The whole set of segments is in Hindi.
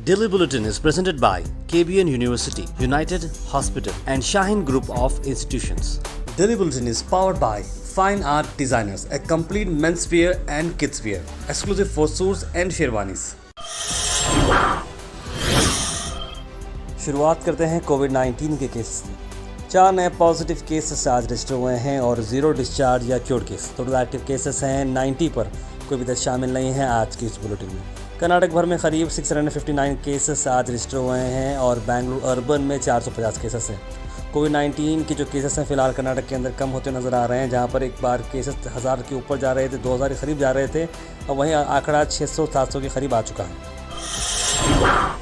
Daily Bulletin is presented by KBN University, United Hospital and Shaheen Group of Institutions. Daily Bulletin is powered by Fine Art Designers, a complete menswear and kidswear, exclusive for suits and sherwanis. शुरुआत करते हैं कोविड-19 के केस से। 4 नए पॉजिटिव केसेस आज रजिस्टर हुए हैं और 0 डिस्चार्ज या cured case. Total active cases हैं 90 पर, कोई भी डेथ शामिल नहीं है आज की इस बुलेटिन में। कर्नाटक भर में करीब 659 केसेस आज रजिस्टर हुए हैं और बेंगलुरु अर्बन में 450 केसेस हैं। कोविड-19 के जो केसेस हैं फिलहाल कर्नाटक के अंदर कम होते नज़र आ रहे हैं, जहां पर एक बार केसेस 1000 के ऊपर जा रहे थे, 2000 के करीब जा रहे थे, और वहीं आंकड़ा 600-700 के करीब आ चुका है।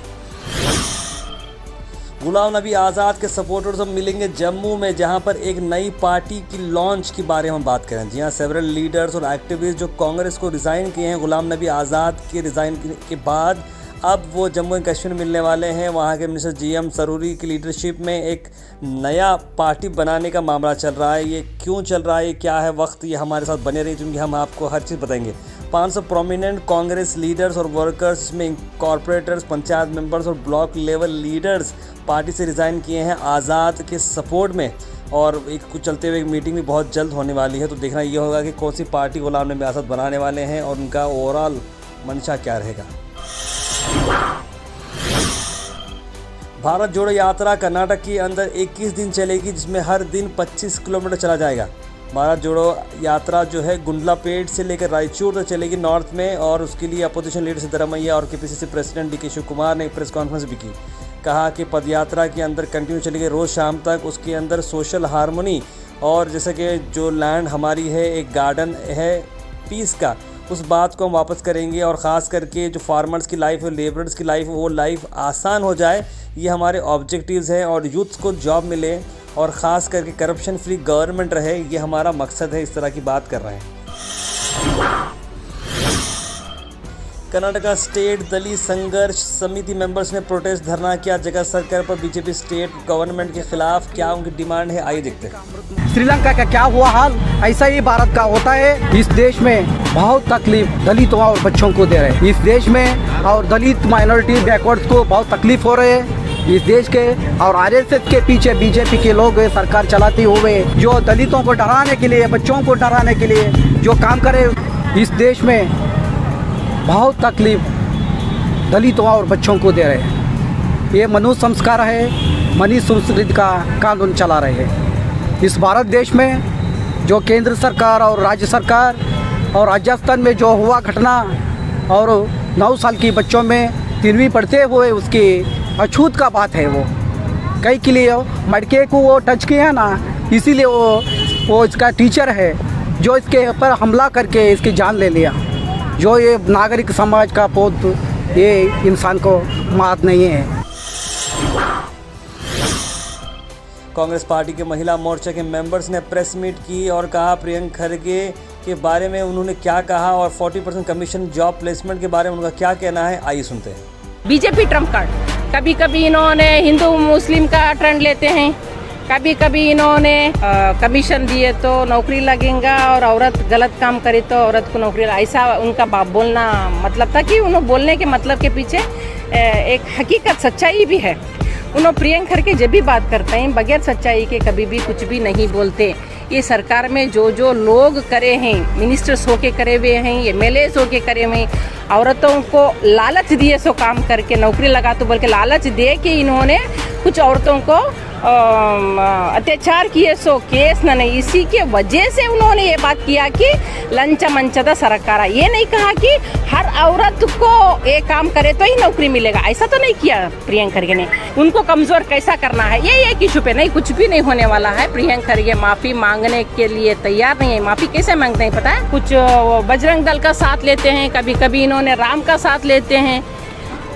गुलाम नबी आज़ाद के सपोर्टर्स अब मिलेंगे जम्मू में, जहां पर एक नई पार्टी की लॉन्च के बारे में हम बात करें। जी हाँ, सेवरल लीडर्स और एक्टिविस्ट जो कांग्रेस को रिज़ाइन किए हैं गुलाम नबी आज़ाद के रिज़ाइन के बाद अब वो जम्मू एंड कश्मीर मिलने वाले हैं। वहाँ के मिनिस्टर GM सरूरी की लीडरशिप में एक नया पार्टी बनाने का मामला चल रहा है। ये क्यों चल रहा है, क्या है वक्त, ये हमारे साथ बने रहिए क्योंकि हम आपको हर चीज़ बताएंगे। 500 प्रोमिनेंट कांग्रेस लीडर्स और वर्कर्स, इसमें कॉरपोरेटर्स, पंचायत मेंबर्स और ब्लॉक लेवल लीडर्स पार्टी से रिज़ाइन किए हैं आज़ाद के सपोर्ट में, और एक कुछ चलते हुए एक मीटिंग भी बहुत जल्द होने वाली है। तो देखना ये होगा कि कौन सी पार्टी गुलाम नबी आज़ाद बनाने वाले हैं और उनका ओवरऑल मंशा क्या रहेगा। भारत जोड़ो यात्रा कर्नाटक के अंदर 21 दिन चलेगी, जिसमें हर दिन 25 किलोमीटर चला जाएगा। भारत जोड़ो यात्रा जो है गुंडलापेट से लेकर रायचूर तक चलेगी नॉर्थ में, और उसके लिए अपोजिशन लीडर सिद्धरामैया और KPCC president DK Shivakumar ने एक प्रेस कॉन्फ्रेंस भी की। कहा कि पदयात्रा के अंदर कंटिन्यू चलेगी रोज़ शाम तक, उसके अंदर सोशल हारमोनी और जैसे कि जो लैंड हमारी है, एक गार्डन है पीस का, उस बात को हम वापस करेंगे, और ख़ास करके जो फार्मर्स की लाइफ है, लेबरर्स की लाइफ, वो लाइफ आसान हो जाए, ये हमारे ऑब्जेक्टिव्स हैं, और यूथ को जॉब मिले और ख़ास करके करप्शन फ्री गवर्नमेंट रहे, ये हमारा मकसद है। इस तरह की बात कर रहे हैं। कर्नाटका स्टेट दलित संघर्ष समिति मेंबर्स ने प्रोटेस्ट धरना किया जगह सरकार पर बीजेपी स्टेट गवर्नमेंट के खिलाफ। क्या उनकी डिमांड है, आइए देखते हैं। श्रीलंका का क्या हुआ हाल, ऐसा ही भारत का होता है। इस देश में बहुत तकलीफ दलितों और बच्चों को दे रहे हैं इस देश में, और दलित माइनॉरिटी बैकवर्ड्स को बहुत तकलीफ हो रहे है इस देश के। और RSS के पीछे बीजेपी के लोग सरकार चलाते हुए जो दलितों को डराने के लिए, बच्चों को डराने के लिए जो काम करे, इस देश में बहुत तकलीफ दलितों और बच्चों को दे रहे हैं। ये मनुष्य संस्कार है, मनीष संस्कृति का कानून चला रहे हैं इस भारत देश में। जो केंद्र सरकार और राज्य सरकार और राजस्थान में जो हुआ घटना, और 9 साल की बच्चों में 3वीं पढ़ते हुए उसकी अछूत का बात है। वो कई के लिए मटके को वो टच किया ना, इसीलिए वो इसका टीचर है जो इसके ऊपर हमला करके इसकी जान ले लिया। जो ये नागरिक समाज का पौध, ये इंसान को मात नहीं है। कांग्रेस पार्टी के महिला मोर्चा के मेंबर्स ने प्रेस मीट की और कहा प्रियंका खरगे के बारे में उन्होंने क्या कहा, और 40% कमीशन जॉब प्लेसमेंट के बारे में उनका क्या कहना है, आइए सुनते हैं। बीजेपी ट्रम्प कार्ड, कभी कभी इन्होंने हिंदू मुस्लिम का ट्रेंड लेते हैं, कभी कभी इन्होंने कमीशन दिए तो नौकरी लगेगा, और औरत गलत काम करे तो औरत को नौकरी, ऐसा उनका बोलना मतलब था कि उन्होंने बोलने के मतलब के पीछे एक हकीकत सच्चाई भी है। उन्होंने प्रियंका खरगे जब भी बात करते हैं बगैर सच्चाई के कभी भी कुछ भी नहीं बोलते। ये सरकार में जो लोग करे हैं, मिनिस्टर्स होके करे हुए हैं, MLAs होके करे हुए हैं, औरतों को लालच दिए सो काम करके नौकरी लगा तो बोल के लालच दे के इन्होंने कुछ औरतों को अत्याचार किए सो केस नहीं। इसी के वजह से उन्होंने ये बात किया कि लंच मंचदा सरकार, ये नहीं कहा कि हर औरत को ये काम करे तो ही नौकरी मिलेगा, ऐसा तो नहीं किया प्रियंका खरगे ने। उनको कमज़ोर कैसा करना है, ये एक इशू पे नहीं, कुछ भी नहीं होने वाला है। प्रियंका खरगे माफ़ी मांगने के लिए तैयार नहीं है। माफ़ी कैसे मांगते हैं पता है, कुछ बजरंग दल का साथ लेते हैं, कभी कभी इन्होंने राम का साथ लेते हैं।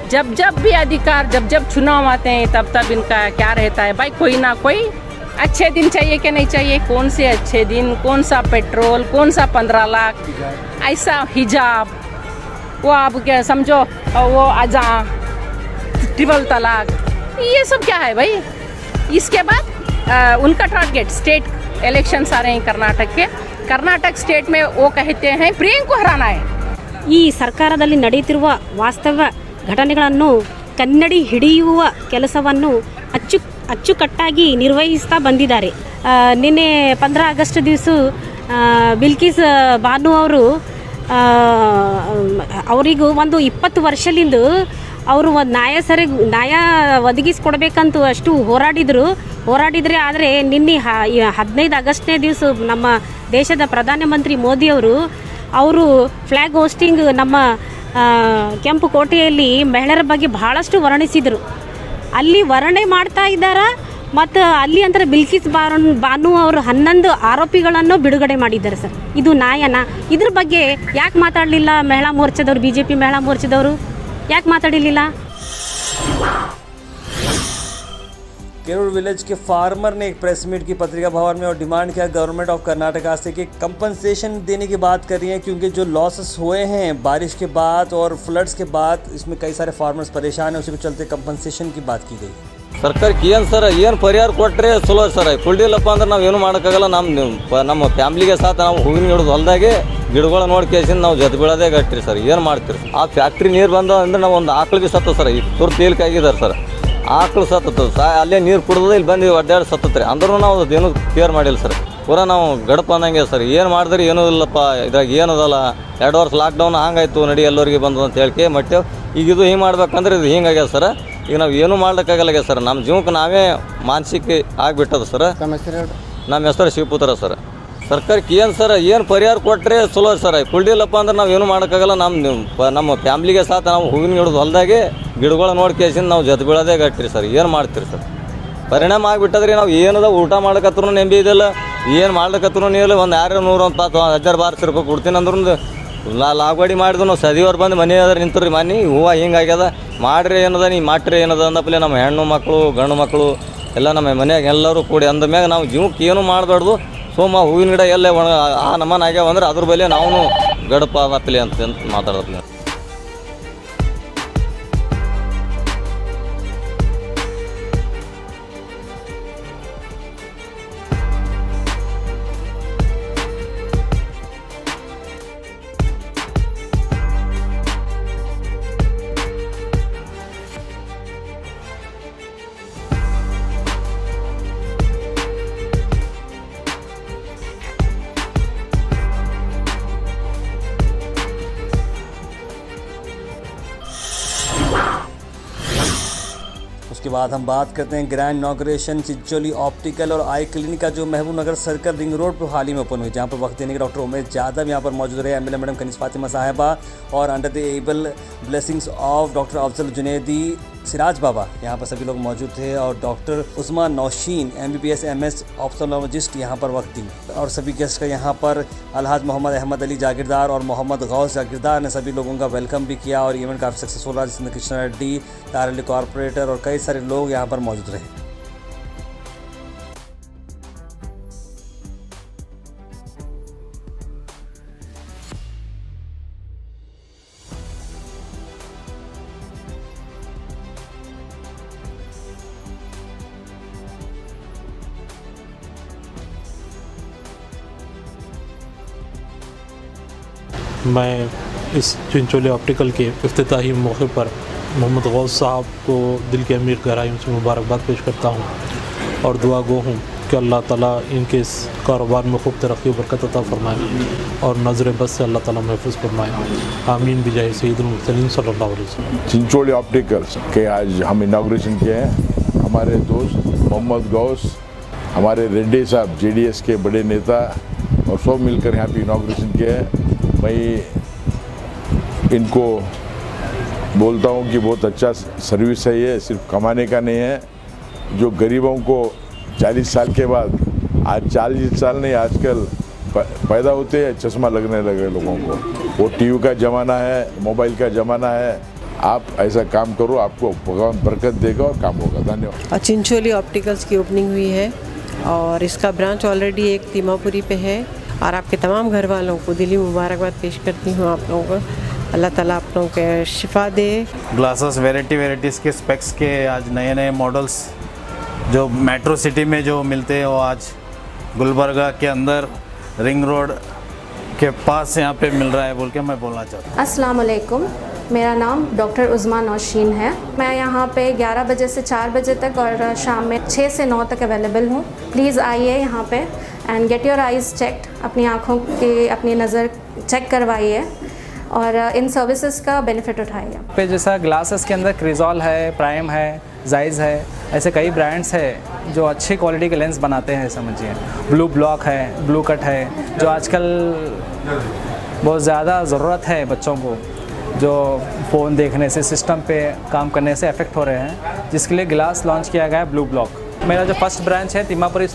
जब भी अधिकार, जब चुनाव आते हैं तब इनका क्या रहता है भाई, कोई ना कोई अच्छे दिन चाहिए कि नहीं चाहिए। कौन से अच्छे दिन, कौन सा पेट्रोल, कौन सा 15 लाख, ऐसा हिजाब, वो आप क्या समझो, वो अजा, ट्रिपल तलाक, ये सब क्या है भाई। इसके बाद उनका टारगेट स्टेट इलेक्शंस आ रहे हैं कर्नाटक के। कर्नाटक स्टेट में वो कहते हैं प्रियंका को हराना है। ಈ ಸರ್ಕಾರದಲ್ಲಿ ನಡೆಯುತ್ತಿರುವ ವಾಸ್ತವ ಘಟನೆಗಳನ್ನು ಕನ್ನಡಿ ಹಿಡಿಯುವ ಕೆಲಸವನ್ನು ಅಚ್ಚುಕಟ್ಟಾಗಿ ನಿರ್ವಹಿಸ್ತಾ ಬಂದಿದ್ದಾರೆ. ನಿನ್ನೆ 15 ಆಗಸ್ಟ್ ದಿವಸ ಬಿಲ್ಕಿಸ್ ಬಾನು ಅವರು ಅವರಿಗೂ ಒಂದು 20 ವರ್ಷದಿಂದ ಅವರು ಒಂದು ನ್ಯಾಯ ಒದಗಿಸ್ಕೊಡ್ಬೇಕಂತ ಅಷ್ಟು ಹೋರಾಡಿದ್ರೆ ಆದರೆ ನಿನ್ನೆ 15 ಆಗಸ್ಟ್ನೇ ದಿವಸ ನಮ್ಮ ದೇಶದ ಪ್ರಧಾನಮಂತ್ರಿ ಮೋದಿಯವರು ಅವರು ಫ್ಲ್ಯಾಗ್ ಹೋಸ್ಟಿಂಗ್ ನಮ್ಮ ಕೆಂಪು ಕೋಟೆಯಲ್ಲಿ ಮಹಿಳೆಯರ ಬಗ್ಗೆ ಬಹಳಷ್ಟು ವರ್ಣಿಸಿದರು. ಅಲ್ಲಿ ವರ್ಣನೆ ಮಾಡ್ತಾ ಇದ್ದಾರೆ. ಮತ್ತು ಅಲ್ಲಿ ಅಂತಾರೆ ಬಿಲ್ಕಿಸ್ ಬಾನು ಅವರು 11 ಆರೋಪಿಗಳನ್ನು ಬಿಡುಗಡೆ ಮಾಡಿದ್ದಾರೆ ಸರ್. ಇದು ನ್ಯಾಯನಾ? ಇದ್ರ ಬಗ್ಗೆ ಯಾಕೆ ಮಾತಾಡಲಿಲ್ಲ ಮಹಿಳಾ ಮೋರ್ಚಾದವರು, BJP ಮಹಿಳಾ ಮೋರ್ಚಾದವರು ಯಾಕೆ ಮಾತಾಡಲಿಲ್ಲ? केरूर विलेज के फार्मर ने एक प्रेस मीट की पत्रिका भवन में और डिमांड किया गवर्नमेंट ऑफ कर्नाटका से कि कंपनसेशन देने की बात कर रही है, क्योंकि जो लॉसेस हुए हैं बारिश के बाद और फ्लड्स के बाद इसमें कई सारे फार्मर्स परेशान हैं, उसी के चलते कंपनसेशन की बात की गई. ಸರ್ಕಾರಕ್ಕೆ ಏನು ಸರ್ ಏನು ಪರಿಹಾರ ಕೊಟ್ಟರೆ ಚಲೋ ಸರ್. ಕುಳ್ಳಿಲ್ಲಪ್ಪ ಅಂದ್ರೆ ನಾವು ಏನು ಮಾಡೋಕ್ಕಾಗಲ್ಲ. ನಮ್ಮ ಫ್ಯಾಮ್ಲಿಗೆ ಸಾಥ ನಾವು ಹೂವಿನ ಗಿಡದ ಹೊಲದಾಗೆ ಗಿಡಗಳ ನೋಡ್ಕೇಸಿಂದ ನಾವು ಜೊತೆ ಬೀಳೋದೇ ಗಟ್ಟಿರಿ ಸರ್. ಏನು ಮಾಡ್ತೀರಿ? ಆ ಫ್ಯಾಕ್ಟ್ರಿ ನೀರು ಬಂದ ಅಂದ್ರೆ ನಾವು ಒಂದು ಆಕಳಿಗೆ ಸತ್ತ ಸರ್. ಈ ತುರ್ತು ತೇಲಿಕಾಗಿದ್ದಾರೆ ಸರ್. ಆಕಳು ಸತ್ತದ ಅಲ್ಲೇ ನೀರು ಕುಡಿದ ಇಲ್ಲಿ ಬಂದು ಅಡ್ಡಾಡಿ ಸತ್ತತ್ರಿ. ಅಂದ್ರೂ ನಾವು ಅದೇನು ಕೇರ್ ಮಾಡಿಲ್ಲ ಸರ್. ಪೂರಾ ನಾವು ಗಡಪ ಅನ್ನಂಗೆ ಸರ್. ಏನು ಮಾಡಿದ್ರಿ ಏನೂ ಇಲ್ಲಪ್ಪ ಇದ್ರಾಗ ಏನದಲ್ಲ. 2 ವರ್ಷ ಲಾಕ್ಡೌನ್ ಹಂಗಾಯ್ತು ನಡಿ ಎಲ್ಲರಿಗೆ ಬಂದು ಅಂತ ಹೇಳಿಕೆ ಮತ್ತೆ ಈಗ ಇದು ಹಿಂಗೆ ಮಾಡ್ಬೇಕಂದ್ರೆ ಇದು ಹಿಂಗಾಗ್ಯದ ಸರ್. ಈಗ ನಾವು ಏನೂ ಮಾಡ್ಲಿಕ್ಕಾಗಲ್ಲ ಸರ್. ನಮ್ಮ ಜೀವಕ್ಕೆ ನಾವೇ ಮಾನಸಿಕ ಆಗಿಬಿಟ್ಟದ ಸರ್. ನಮ್ಮ ಹೆಸರು ಶಿವಪುತ್ರ ಸರ್. ಸರ್ಕಾರಕ್ಕೆ ಏನು ಸರ್ ಏನು ಪರಿಹಾರ ಕೊಟ್ಟರೆ ಚಲೋ ಸರ್. ಕುಳ್ಳಿಲ್ಲಪ್ಪ ಅಂದ್ರೆ ನಾವು ಏನು ಮಾಡೋಕ್ಕಾಗಲ್ಲ. ನಮ್ಮ ಫ್ಯಾಮ್ಲಿಗೆ ಸಾಥ ನಾವು ಹೂವಿನ ಗಿಡದ ಹೊಲದಾಗೆ ಗಿಡಗಳ ನೋಡ್ಕೇಸಿಂದ ನಾವು ಜೊತೆ ಬೀಳೋದೇ ಗಟ್ಟಿರಿ ಸರ್. ಏನು ಮಾಡ್ತೀರಿ ಸರ್? ಪರಿಣಾಮ ಆಗಿಬಿಟ್ಟದ್ರಿ. ನಾವು ಏನದ ಊಟ ಮಾಡ್ಕತ್ರೂ ನೆಂಬಿ ಇದಿಲ್ಲ, ಏನು ಮಾಡ್ಲಿಕ್ಕತ್ರೂ ನೀರು ಒಂದು 200 1000 ರೂಪಾಯಿ ಕೊಡ್ತೀನಿ ಅಂದ್ರೂ ಲಾಗವಾಡಿ ಮಾಡಿದ್ರು ನಾವು ಸದಿಯವ್ರು ಬಂದು ಮನೆ ಅದ್ರ ನಿಂತ್ರಿ ಮನೆ ಹೂವು ಹಿಂಗಾಗ್ಯದ ಮಾಡ್ರಿ ಏನದ ನೀ ಮಾಡ್ರಿ ಏನದ ಅಂದಪ್ಪಲೆ ನಮ್ಮ ಹೆಣ್ಣು ಮಕ್ಕಳು ಗಂಡು ಮಕ್ಕಳು ಎಲ್ಲ ನಮ್ಮ ಮನ್ಯಾಗ ಎಲ್ಲರೂ ಕೂಡಿ ಅಂದ ಮ್ಯಾಗ ನಾವು ಜೀವಕ್ಕೆ ಏನು ಮಾಡಬಾರ್ದು. ಸೋಮ ಹೂವಿನ ಗಿಡ ಎಲ್ಲೇ ಆ ನಮನ ಆಗ್ಯಾವ ಅಂದ್ರೆ ಅದ್ರ ಬಳಿ ನಾವು ಗಡಪ ಆಗತ್ತಲಿ ಅಂತ ಮಾತಾಡತ್ಲಿ. उसके बाद हम बात करते हैं ग्रैंड इनॉग्रेशन चिंचोली ऑप्टिकल और आई क्लिनिक का जो महबूब नगर सर्कल रिंग रोड पर हाल ही में ओपन हुई, जहां पर वक्त देने के डॉक्टर उमेश यादव यहाँ पर मौजूद रहे, MLA मैडम कनीज फातिमा साहिबा और under the able blessings of doctor Afzal Junaidi Siraj Baba यहाँ पर सभी लोग मौजूद थे और doctor Usman Nausheen MBBS MS ophthalmologist यहाँ पर वक्त दी और सभी गेस्ट का यहाँ पर अलहाज मोहम्मद अहमद अली जागीरदार और मोहम्मद गौस जागीरदार ने सभी लोगों का वेलकम भी किया और इवेंट काफ़ी सक्सेसफुल रहा, जिसमें कृष्णा रेड्डी, तारली कॉरपोरेटर और कई सारे लोग यहाँ पर मौजूद रहे. मैं इस चिंचोली ऑप्टिकल के इफ्तिताही मौके पर मोहम्मद गौस साहब को दिल के अमीर गहराइयों से मुबारकबाद पेश करता हूँ और दुआ गो हूँ कि अल्लाह ताला इनके इस कारोबार में खूब तरक्की व बरकत अता फरमाए और नज़र बस से अल्लाह ताला महफूज फरमाए. आमीन बिजाहि सय्यदुल मुरसलीन सल्लल्लाहु अलैहि वसल्लम. चिंचोली ऑप्टिकल्स के आज हम इनाग्रेशन किए हैं. हमारे दोस्त मोहम्मद गौस, हमारे रेड्डी साहब JDS के बड़े नेता और सब मिलकर यहाँ पे इनाग्रेशन किया है. मैं इनको बोलता हूँ कि बहुत अच्छा सर्विस है ये, सिर्फ कमाने का नहीं है. जो गरीबों को 40 साल के बाद, आज 40 साल नहीं आजकल पैदा होते हैं चश्मा लगने लगे लोगों को. वो TV का ज़माना है, मोबाइल का ज़माना है. आप ऐसा काम करो, आपको भगवान बरकत देगा और काम होगा. धन्यवाद. चिंचोली ऑप्टिकल्स की ओपनिंग हुई है और इसका ब्रांच ऑलरेडी एक तीमापुरी पे है और आपके तमाम घर वालों को दिली मुबारकबाद पेश करती हूँ. आप लोगों को अल्लाह ताला आप लोगों के शिफा दे. ग्लासेस वेराइटीज़ के स्पेक्स के आज नए नए मॉडल्स जो मेट्रो सिटी में जो मिलते हैं वो आज गुलबर्गा के अंदर रिंग रोड के पास यहाँ पे मिल रहा है बोल के मैं बोलना चाहता हूँ. अस्सलाम वालेकुम. मेरा नाम डॉक्टर उज़मा नौशीन है। मैं यहाँ पे 11 बजे से 4 बजे तक और शाम में 6 से 9 तक अवेलेबल हूँ। प्लीज़ आइए यहाँ पे and get your eyes checked, अपनी आँखों की अपनी नज़र चेक करवाइए और इन सर्विसेज का बेनिफिट उठाइए। पे जैसा ग्लासेस के अंदर क्रिजॉल है, प्राइम है, जाइज़ है, ऐसे कई ब्रांड्स है जो अच्छी क्वालिटी के लेंस बनाते हैं। समझिए ब्लू ब्लॉक है, ब्लू कट है, जो आजकल बहुत ज़्यादा ज़रूरत है बच्चों को, जो फ़ोन देखने से, सिस्टम पे काम करने से अफेक्ट हो रहे हैं, जिसके लिए ग्लास लॉन्च किया गया है ब्लू ब्लॉक। मेरा जो फर्स्ट ब्रांच है तिम्मापुरी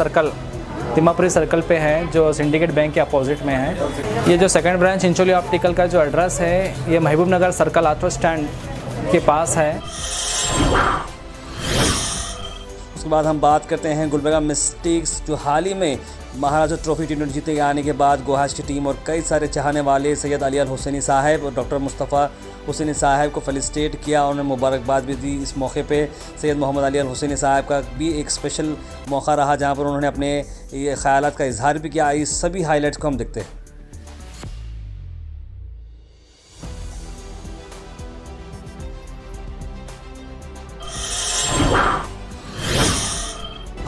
सर्कल पे है, जो सिंडिकेट बैंक के अपोजिट में है। ये जो सेकंड ब्रांच चिंचोली ऑप्टिकल का जो एड्रेस है, ये महबूब नगर सर्कल ऑटो स्टैंड के पास है। उसके बाद हम बात करते हैं गुलबर्गा मिस्टिक्स, जो हाल ही में महाराजा ट्रॉफी टी20 जीते के आने के बाद गोहाश की टीम और कई सारे चाहने वाले सैयद अली अल हुसैनी साहब और डॉक्टर मुस्तफ़ा हुसैनी साहब को फेलिसिटेट किया और उन्हें मुबारकबाद भी दी। इस मौके पे सैयद मोहम्मद अली अल हुसैनी साहब का भी एक स्पेशल मौका रहा, जहां पर उन्होंने अपने ये ख्यालात का इजहार भी किया। इस सभी हाईलाइट्स को हम देखते हैं।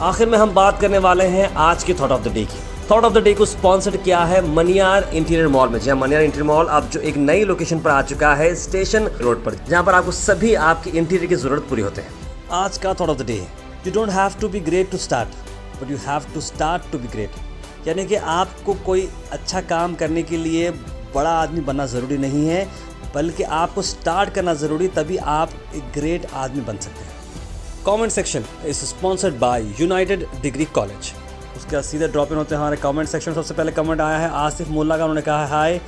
आखिर में हम बात करने वाले हैं आज के थॉट ऑफ द डे की। थॉट ऑफ द डे को स्पॉन्सर्ड किया है मनियार इंटीरियर मॉल में। जहाँ मनियार इंटीरियर मॉल अब जो एक नई लोकेशन पर आ चुका है, स्टेशन रोड पर, जहाँ पर आपको सभी आपके इंटीरियर की जरूरत पूरी होते हैं। आज का thought of the day, you don't have to be great to start, but you have to start to be great. यानी कि आपको कोई अच्छा काम करने के लिए बड़ा आदमी बनना ज़रूरी नहीं है, बल्कि आपको स्टार्ट करना ज़रूरी, तभी आप एक ग्रेट आदमी बन सकते हैं। Comment section is sponsored by United degree college. उसके बाद सीधे ड्रॉप इन होते हैं हमारे कमेंट सेक्शन। सबसे पहले कमेंट आया है आसिफ मुल्ला का, उन्होंने कहा है हाय।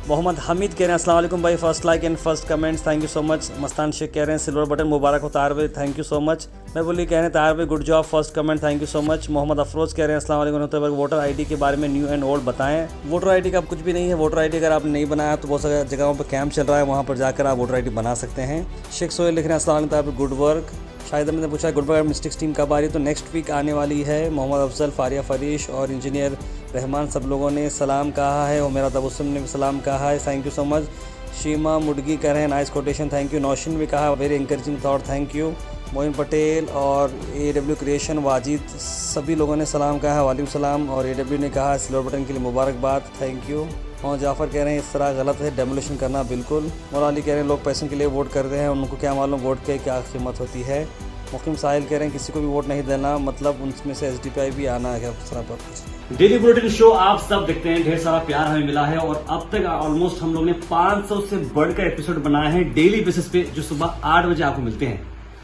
मोहम्मद हमीद कह रहे हैं अस्सलाम वालेकुम भाई, first like and first comments, thank you so much. Mastan Shaikh कह रहे हैं सिल्वर बटन मुबारक हो तार भाई, थैंक यू सो मच। मैं बोली कह रहे हैं तार भाई good job, first comment, thank you so much. Mohammad Afroz कह रहे हैं अस्सलाम वालेकुम, वोटर आईडी के बारे में न्यू एंड ओल्ड बताएं। वोटर आईडी का कुछ भी नहीं है। वोटर आईडी अगर आपने नहीं बनाया तो बहुत सारी जगहों पर कैंप चल रहा है, वहाँ पर जाकर आप वोटर आईडी बना सकते हैं। शेख सोहेल लिख रहे हैं अस्सलाम वालेकुम, गुड वर्क। शायद हमने पूछा गुलबर्गा मिस्टिक्स टीम कब आ रही है, तो नेक्स्ट वीक आने वाली है। मोहम्मद अफजल, फारिया फरीश और इंजीनियर रहमान सब लोगों ने सलाम कहा है, और मेरा तबस्सुम ने भी सलाम कहा है, thank you so much. Sheema Mudgi कह रहे हैं nice quotation, thank you. Naushin भी कहा very encouraging thought, thank you. Moin Patel और AW क्रिएशन वाजिद सभी लोगों ने सलाम कहा है, वालेकुम सलाम। और AW ने कहा सिल्वर बटन के लिए मुबारकबाद, थैंक यू। और जाफ़र कह रहे हैं इस तरह गलत है डेमोलिशन करना, बिल्कुल। मौला अली कह रहे हैं लोग पैसों के लिए वोट करते हैं, उनको क्या मालूम वोट की क्या कीमत होती है। मुकीम साहिल कह रहे हैं किसी को भी वोट नहीं देना, मतलब उनमें से SDPI भी आना है। डेली बुलेटिन शो आप सब देखते हैं, ढेर सारा प्यार हमें मिला है और अब तक ऑलमोस्ट हम लोग ने 500 से बढ़कर एपिसोड बनाए हैं डेली बेसिस पे, जो सुबह 8 बजे आपको मिलते हैं।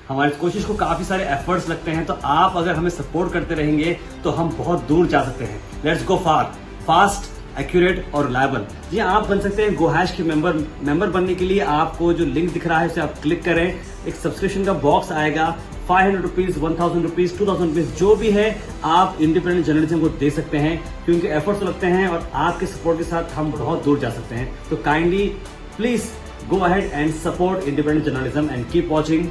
हमारी कोशिश को काफी सारे एफर्ट्स लगते हैं, तो आप अगर हमें सपोर्ट करते रहेंगे तो हम बहुत दूर जा सकते हैं। Let's go far, fast, accurate और रिलायबल। जी आप बन सकते हैं गोहैश के मेंबर बनने के लिए आपको जो लिंक दिख रहा है उसे आप क्लिक करें। एक सब्सक्रिप्शन का बॉक्स आएगा, 500 रुपीज, 1000 रुपीज, 2000 रुपीज, जो भी है आप इंडिपेंडेंट जर्नलिज्म को दे सकते हैं, क्योंकि एफर्ट्स लगते हैं और आपके सपोर्ट के साथ हम बहुत दूर जा सकते हैं। तो kindly please go ahead and support independent journalism and keep watching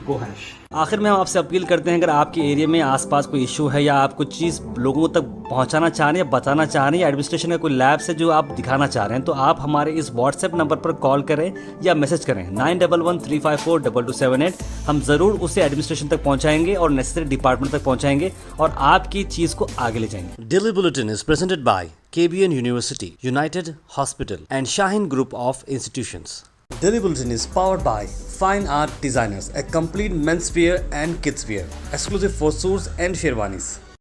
गोहैश। आखिर में हम आपसे अपील करते हैं, अगर आपके एरिया में आसपास कोई इशू है या आप कुछ चीज़ लोगों तक पहुंचाना चाह रहे हैं या बताना चाह रहे हैं, या एडमिनिस्ट्रेशन का कोई लैब से जो आप दिखाना चाह रहे हैं, तो आप हमारे इस व्हाट्सएप नंबर पर कॉल करें या मैसेज करें 9113542278। हम ज़रूर उसे एडमिनिस्ट्रेशन तक पहुंचाएंगे और नेसेसरी डिपार्टमेंट तक पहुंचाएंगे और आपकी चीज़ को आगे ले जाएंगे। Daily bulletin is presented by KBN University, United Hospital and Shaheen Group of Institutions. Daily Bulletin is powered by Fine Art Designers, a complete menswear and kidswear, exclusive for suits and sherwanis.